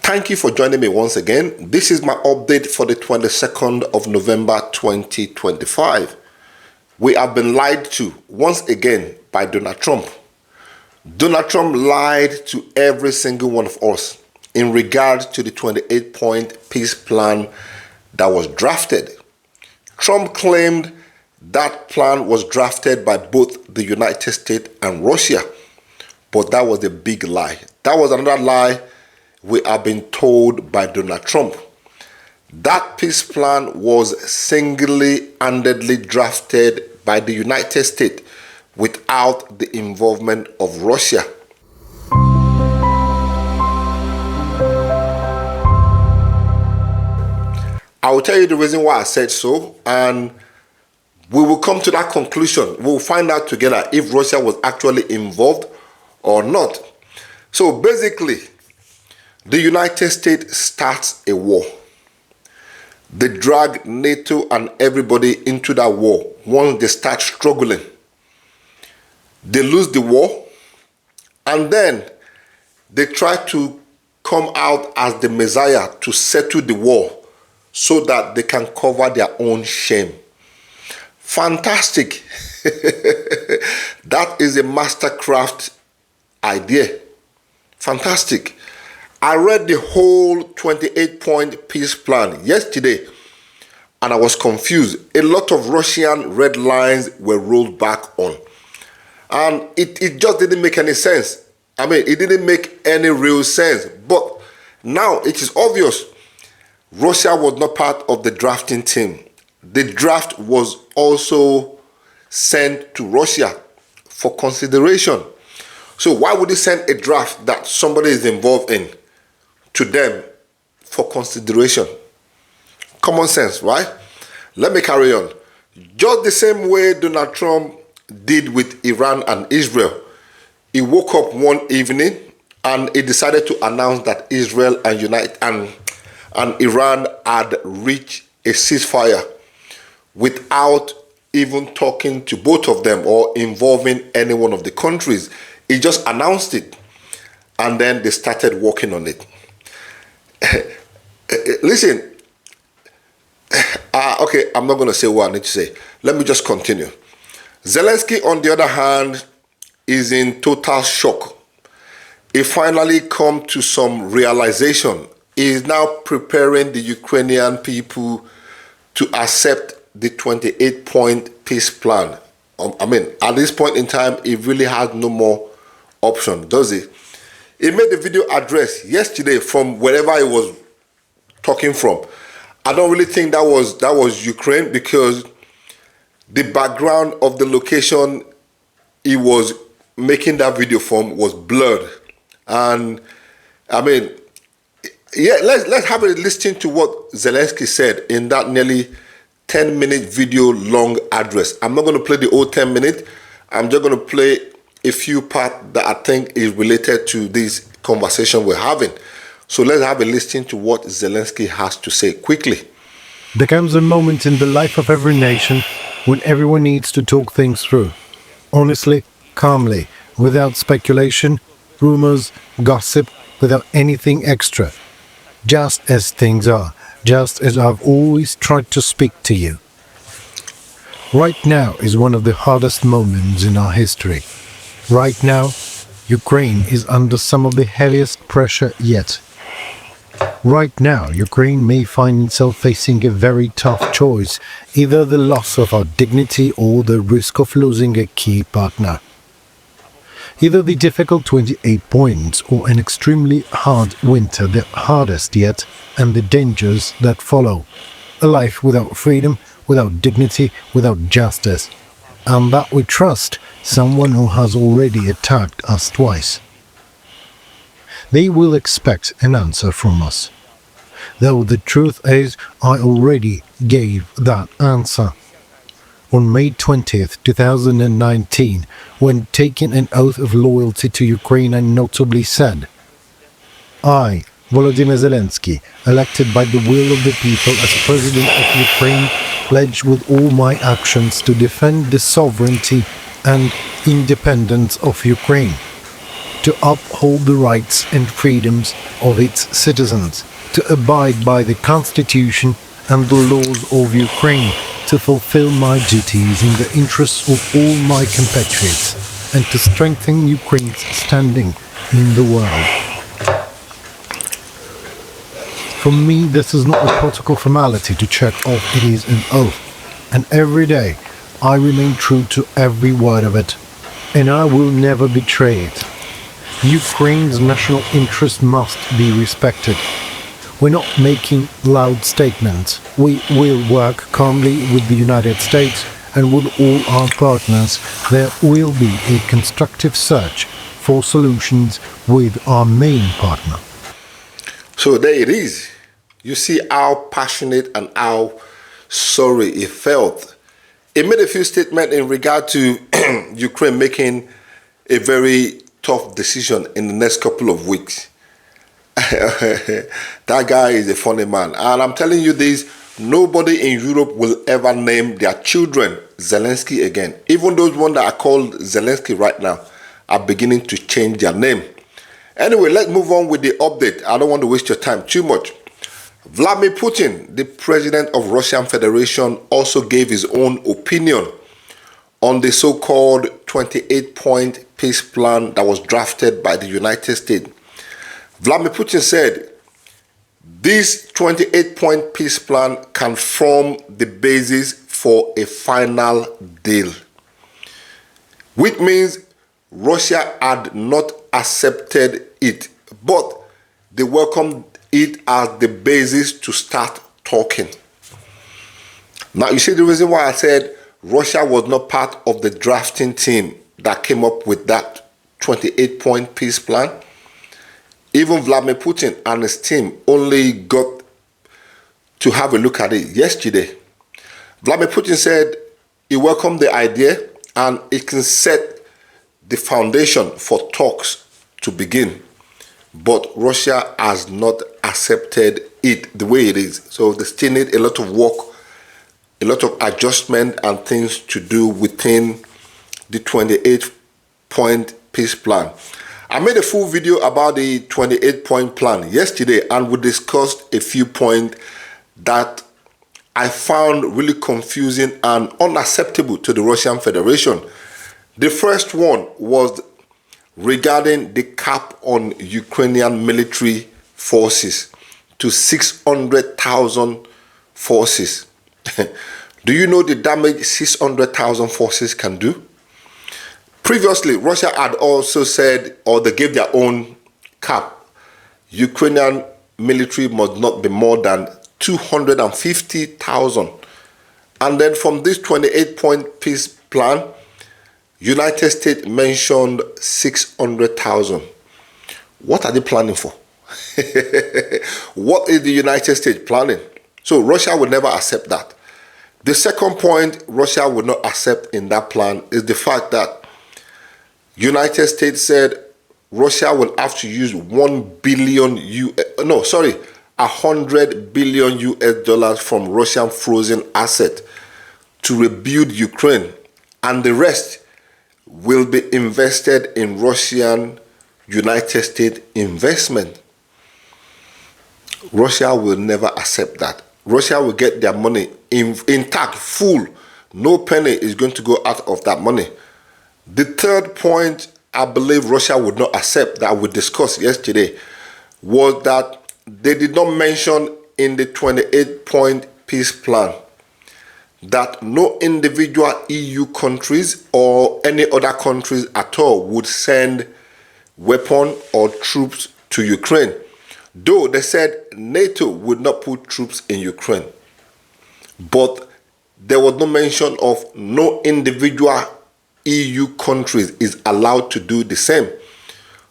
Thank you for joining me once again. This is my update for the 22nd of November 2025. We have been lied to once again by Donald Trump. Donald Trump lied to every single one of us in regard to the 28-point peace plan that was drafted. Trump claimed that plan was drafted by both the United States and Russia, but that was a big lie. That was another lie we have been told by Donald Trump. That peace plan was single-handedly drafted by the United States without the involvement of Russia. I will tell you the reason why I said so, and we will come to that conclusion. We will find out together if Russia was actually involved or not. So basically, the United States starts a war. They drag NATO and everybody into that war. Once they start struggling, they lose the war, and then they try to come out as the Messiah to settle the war so that they can cover their own shame. Fantastic. That is a mastercraft idea. Fantastic. I read the whole 28-point peace plan yesterday, and I was confused. A lot of Russian red lines were rolled back on, and it just didn't make any sense. I mean, it didn't make any real sense. But now it is obvious Russia was not part of the drafting team. The draft was also sent to Russia for consideration. So why would they send a draft that somebody is involved in to them for consideration? Common sense, right? Let me carry on. Just the same way Donald Trump did with Iran and Israel. He woke up one evening and he decided to announce that Israel and Iran had reached a ceasefire without even talking to both of them or involving any one of the countries. He just announced it, and then they started working on it. Listen, okay, I'm not going to say what I need to say. Let me just continue. Zelensky, on the other hand, is in total shock. He finally come to some realization. He is now preparing the Ukrainian people to accept the 28-point peace plan. I mean, at this point in time, he really has no more option, does he? He made a video address yesterday from wherever he was talking from. I don't really think that was Ukraine, because the background of the location he was making that video from was blurred. And I mean, yeah, let's have a listen to what Zelensky said in that nearly 10-minute video long address. I'm not going to play the whole 10 minutes. I'm just going to play a few parts that I think is related to this conversation we're having. So let's have a listen to what Zelensky has to say quickly. There comes a moment in the life of every nation when everyone needs to talk things through. Honestly, calmly, without speculation, rumors, gossip, without anything extra. Just as things are, just as I've always tried to speak to you. Right now is one of the hardest moments in our history. Right now, Ukraine is under some of the heaviest pressure yet. Right now, Ukraine may find itself facing a very tough choice, either the loss of our dignity or the risk of losing a key partner. Either the difficult 28 points or an extremely hard winter, the hardest yet, and the dangers that follow. A life without freedom, without dignity, without justice. And that we trust someone who has already attacked us twice. They will expect an answer from us. Though the truth is, I already gave that answer. On May 20th, 2019, when taking an oath of loyalty to Ukraine, I notably said, I, Vladmir Zelensky, elected by the will of the people as President of Ukraine, pledge with all my actions to defend the sovereignty and independence of Ukraine, to uphold the rights and freedoms of its citizens, to abide by the Constitution and the laws of Ukraine, to fulfill my duties in the interests of all my compatriots, and to strengthen Ukraine's standing in the world. For me, this is not a protocol formality to check off, it is an oath. And every day, I remain true to every word of it. And I will never betray it. Ukraine's national interest must be respected. We're not making loud statements. We will work calmly with the United States and with all our partners. There will be a constructive search for solutions with our main partner. So there it is. You see how passionate and how sorry he felt. He made a few statements in regard to Ukraine making a very tough decision in the next couple of weeks. That guy is a funny man. And I'm telling you this, nobody in Europe will ever name their children Zelensky again. Even those ones that are called Zelensky right now are beginning to change their name. Anyway, let's move on with the update. I don't want to waste your time too much. Vladmir Putin, the president of Russian Federation, also gave his own opinion on the so-called 28-point peace plan that was drafted by the United States. Vladimir Putin said, this 28-point peace plan can form the basis for a final deal, which means Russia had not accepted it, but they welcomed it as the basis to start talking. Now, you see the reason why I said Russia was not part of the drafting team that came up with that 28-point peace plan. Even Vladimir Putin and his team only got to have a look at it yesterday. Vladimir Putin said he welcomed the idea and it can set the foundation for talks to begin. But Russia has not accepted it the way it is. So they still need a lot of work, a lot of adjustment and things to do within the 28-point peace plan. I made a full video about the 28-point plan yesterday, and we discussed a few points that I found really confusing and unacceptable to the Russian Federation. The first one was regarding the cap on Ukrainian military forces to 600,000 forces. Do you know the damage 600,000 forces can do? Previously, Russia had also said, or they gave their own cap, Ukrainian military must not be more than 250,000. And then from this 28-point peace plan, United States mentioned 600,000. What are they planning for? What is the United States planning? So Russia would never accept that. The second point Russia would not accept in that plan is the fact that United States said Russia will have to use 100 billion US dollars from Russian frozen asset to rebuild Ukraine, and the rest will be invested in Russian United States investment. Russia will never accept that. Russia will get their money intact, full. No penny is going to go out of that money. The third point I believe Russia would not accept, that we discussed yesterday, was that they did not mention in the 28-point peace plan that no individual EU countries or any other countries at all would send weapons or troops to Ukraine. Though they said NATO would not put troops in Ukraine. But there was no mention of no individual EU countries is allowed to do the same.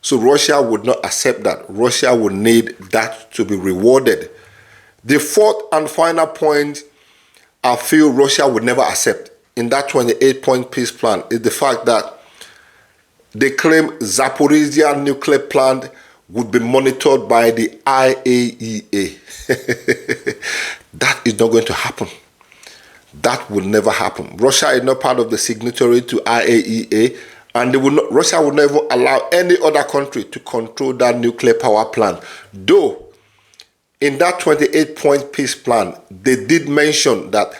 So Russia would not accept that. Russia would need that to be rewarded. The fourth and final point I feel Russia would never accept in that 28-point peace plan is the fact that they claim Zaporizhzhia nuclear plant would be monitored by the IAEA. That is not going to happen. That will never happen. Russia is not part of the signatory to IAEA, And Russia would never allow any other country to control that nuclear power plant. Though, in that 28-point peace plan, they did mention that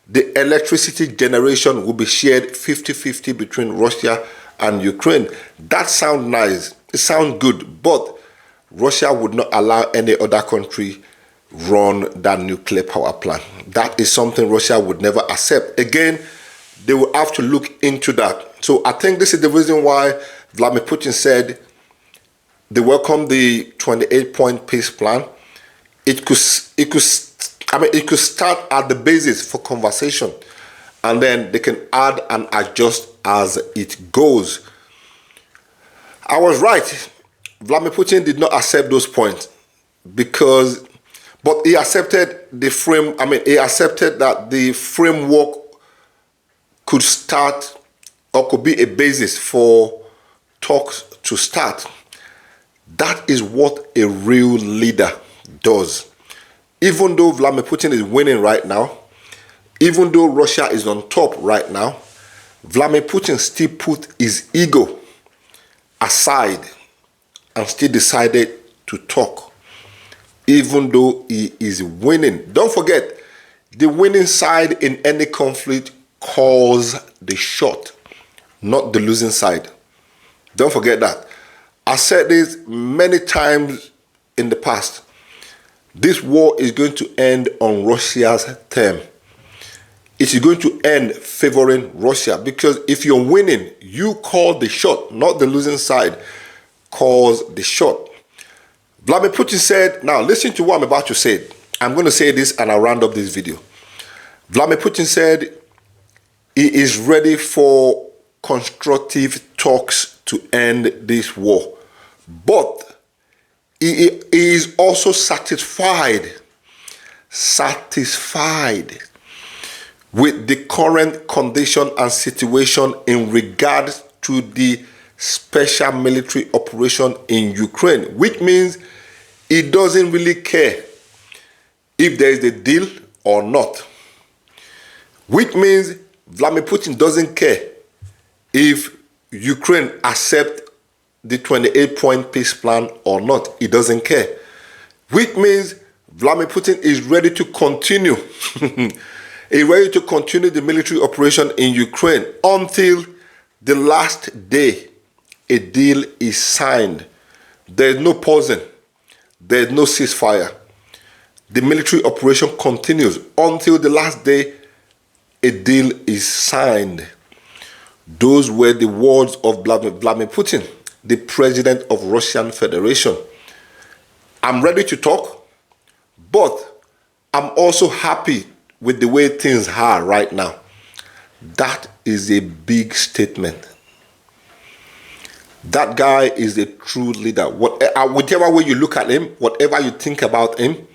the electricity generation will be shared 50-50 between Russia and Ukraine. That sounds nice. It sounds good. But Russia would not allow any other country run that nuclear power plant. That is something Russia would never accept. Again, they will have to look into that. So I think this is the reason why Vladimir Putin said they welcome the 28-point peace plan. It could start at the basis for conversation, and then they can add and adjust as it goes. I was right. Vladimir Putin did not accept those points but he accepted he accepted that the framework could start or could be a basis for talks to start. That is what a real leader does. Even though Vladimir Putin is winning right now, even though Russia is on top right now, Vladimir Putin still put his ego aside and still decided to talk, even though he is winning. Don't forget, the winning side in any conflict calls the shot, not the losing side. Don't forget that. I said this many times in the past. This war is going to end on Russia's term. It is going to end favoring Russia, because if you're winning, you call the shot, not the losing side calls the shot. Vladimir Putin said, now listen to what I'm about to say. I'm going to say this and I'll round up this video. Vladimir Putin said he is ready for constructive talks to end this war. But he is also satisfied with the current condition and situation in regards to the special military operation in Ukraine, which means he doesn't really care if there is a deal or not. Which means Vladimir Putin doesn't care if Ukraine accepts the 28-point peace plan or not. He doesn't care. Which means Vladimir Putin is ready to continue. He's ready to continue the military operation in Ukraine until the last day a deal is signed. There is no pausing. There is no ceasefire. The military operation continues until the last day a deal is signed. Those were the words of Vladimir Putin, the president of Russian Federation. I'm ready to talk, but I'm also happy with the way things are right now. That is a big statement. That guy is a true leader. Whichever way you look at him, whatever you think about him,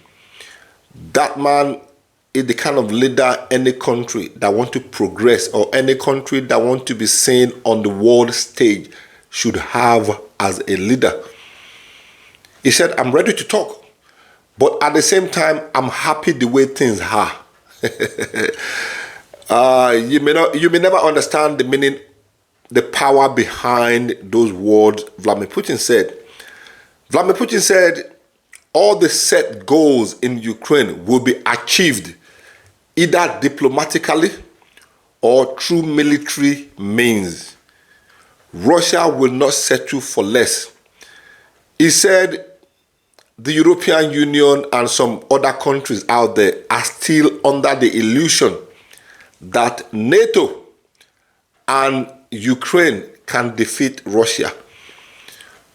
that man is the kind of leader any country that wants to progress or any country that wants to be seen on the world stage should have as a leader. He said, I'm ready to talk, but at the same time, I'm happy the way things are. You may never understand the meaning, the power behind those words Vladimir Putin said. Vladimir Putin said all the set goals in Ukraine will be achieved either diplomatically or through military means. Russia will not settle for less. He said the European Union and some other countries out there are still under the illusion that NATO and Ukraine can defeat Russia.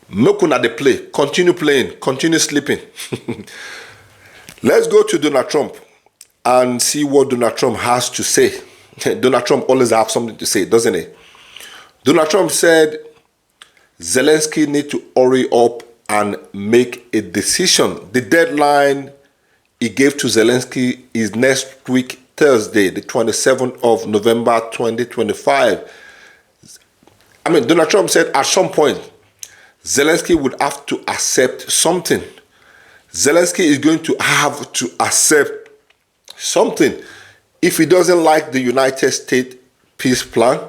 Make una dey play, continue playing, continue sleeping. Let's go to Donald Trump and see what Donald Trump has to say. Donald Trump always has something to say, doesn't he? Donald Trump said Zelensky needs to hurry up and make a decision. The deadline he gave to Zelensky is next week, Thursday, the 27th of November, 2025. Donald Trump said at some point, Zelensky would have to accept something. Zelensky is going to have to accept something. If he doesn't like the United States peace plan,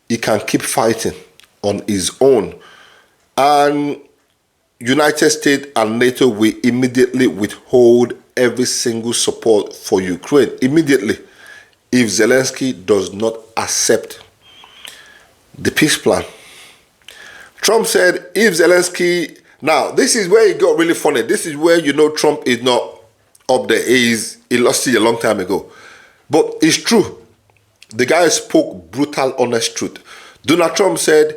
he can keep fighting on his own. And United States and NATO will immediately withhold every single support for Ukraine. Immediately, if Zelensky does not accept the peace plan. Trump said if Zelensky... Now, this is where it got really funny. This is where you know Trump is not up there. He lost it a long time ago. But it's true. The guy spoke brutal, honest truth. Donald Trump said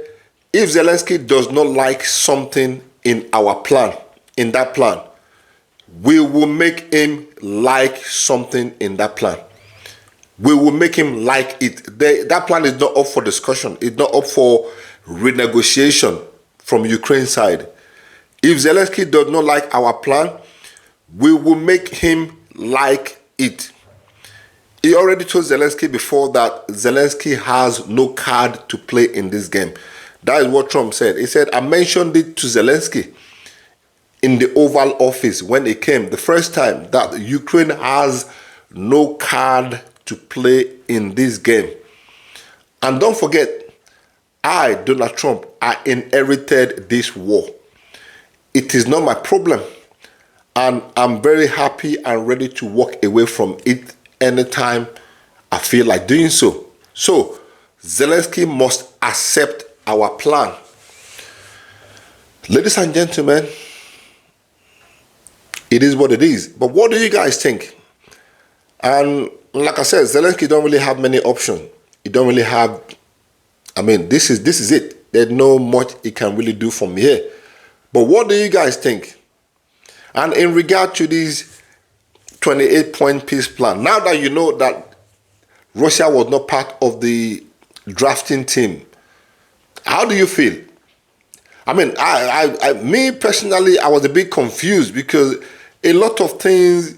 if Zelensky does not like something in our plan, in that plan, we will make him like something in that plan. We will make him like it. That plan is not up for discussion. It's not up for renegotiation from Ukraine's side. If Zelensky does not like our plan, we will make him like it. He already told Zelensky before that Zelensky has no card to play in this game. That is what Trump said. He said, I mentioned it to Zelensky in the Oval Office when he came the first time, that Ukraine has no card to play in this game. And don't forget, I, Donald Trump, I inherited this war. It is not my problem. And I'm very happy and ready to walk away from it anytime I feel like doing so. So, Zelensky must accept our plan. Ladies and gentlemen, it is what it is. But what do you guys think? And like I said, Zelensky don't really have many options. He don't really have... I mean, this is it. There's no much he can really do from here. But what do you guys think? And in regard to this 28-point peace plan, now that you know that Russia was not part of the drafting team, how do you feel? I mean, me personally, I was a bit confused because a lot of things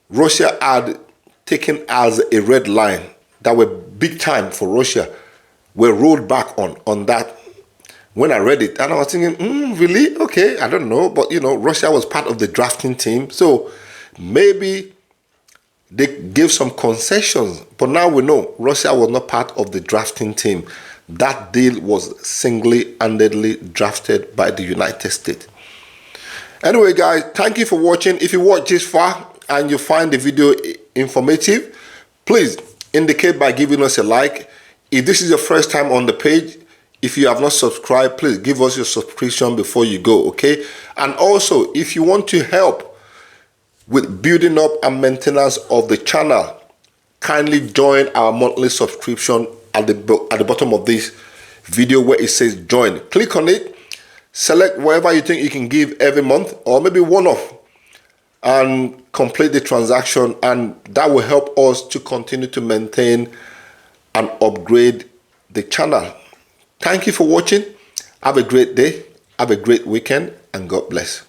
Russia had taken as a red line that were big time for Russia were rolled back on that when I read it. And I was thinking, really? Okay, I don't know. But, you know, Russia was part of the drafting team. So maybe they gave some concessions. But now we know Russia was not part of the drafting team. That deal was single-handedly drafted by the United States. Anyway, guys, thank you for watching. If you watch this far and you find the video informative, please indicate by giving us a like. If this is your first time on the page, if you have not subscribed, please give us your subscription before you go, okay? And also, if you want to help with building up and maintenance of the channel, kindly join our monthly subscription at the bottom of this video where it says join. Click on it, select wherever you think you can give every month, or maybe one-off, and complete the transaction, and that will help us to continue to maintain and upgrade the channel. Thank you for watching. Have a great day, have a great weekend, and God bless.